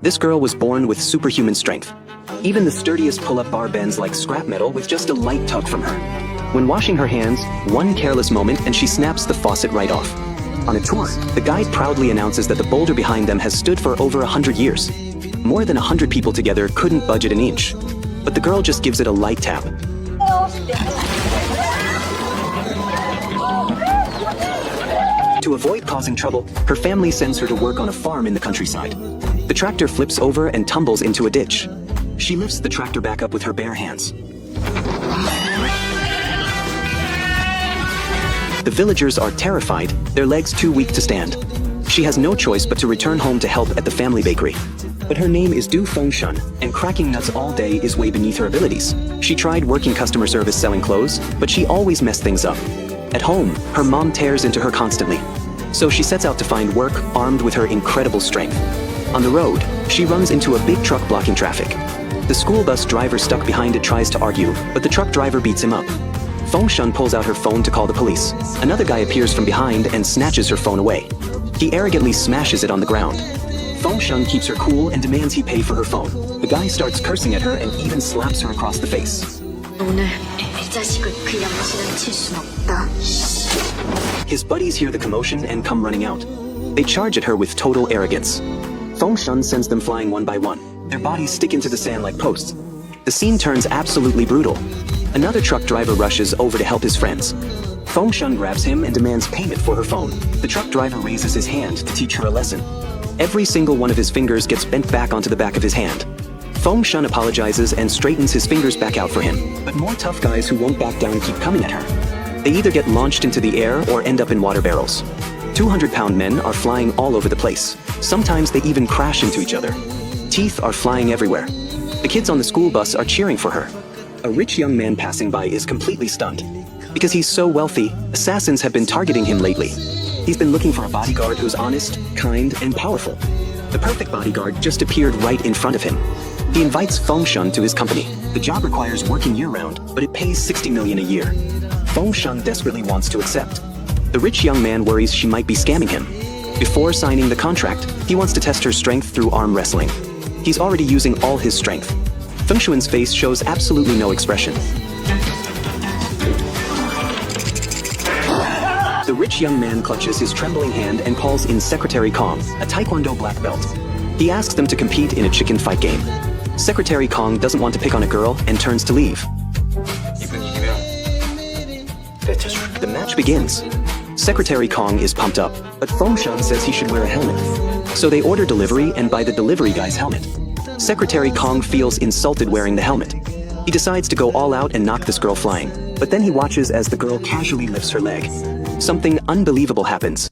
This girl was born with superhuman strength. Even the sturdiest pull-up bar bends like scrap metal with just a light tug from her. When washing her hands, one careless moment and she snaps the faucet right off. On a tour, the guide proudly announces that the boulder behind them has stood for over 100 years. More than 100 people together couldn't budge it an inch. But the girl just gives it a light tap. To avoid causing trouble, her family sends her to work on a farm in the countryside. The tractor flips over and tumbles into a ditch. She lifts the tractor back up with her bare hands. The villagers are terrified, their legs too weak to stand. She has no choice but to return home to help at the family bakery. But her name is Du Fengshun, and cracking nuts all day is way beneath her abilities. She tried working customer service selling clothes, but she always messed things up. At home, her mom tears into her constantly. So she sets out to find work, armed with her incredible strength. On the road, she runs into a big truck blocking traffic. The school bus driver stuck behind it tries to argue, but the truck driver beats him up. Fengshun pulls out her phone to call the police. Another guy appears from behind and snatches her phone away. He arrogantly smashes it on the ground. Fengshun keeps her cool and demands he pay for her phone. The guy starts cursing at her and even slaps her across the face. His buddies hear the commotion and come running out. They charge at her with total arrogance. Fengshun sends them flying one by one. Their bodies stick into the sand like posts. The scene turns absolutely brutal. Another truck driver rushes over to help his friends. Fengshun grabs him and demands payment for her phone. The truck driver raises his hand to teach her a lesson. Every single one of his fingers gets bent back onto the back of his hand. Fengshun apologizes and straightens his fingers back out for him. But more tough guys who won't back down keep coming at her. They either get launched into the air or end up in water barrels. 200-pound men are flying all over the place. Sometimes they even crash into each other. Teeth are flying everywhere. The kids on the school bus are cheering for her. A rich young man passing by is completely stunned. Because he's so wealthy, assassins have been targeting him lately. He's been looking for a bodyguard who's honest, kind, and powerful. The perfect bodyguard just appeared right in front of him. He invites Fengshun to his company. The job requires working year-round, but it pays 60 million a year. Fengshun desperately wants to accept. The rich young man worries she might be scamming him. Before signing the contract, he wants to test her strength through arm wrestling. He's already using all his strength. Fengshun's face shows absolutely no expression. The rich young man clutches his trembling hand and calls in Secretary Kong, a Taekwondo black belt. He asks them to compete in a chicken fight game. Secretary Kong doesn't want to pick on a girl and turns to leave. The match begins. Secretary Kong is pumped up, but Fengshun says he should wear a helmet. So they order delivery and buy the delivery guy's helmet. Secretary Kong feels insulted wearing the helmet. He decides to go all out and knock this girl flying, but then he watches as the girl casually lifts her leg. Something unbelievable happens.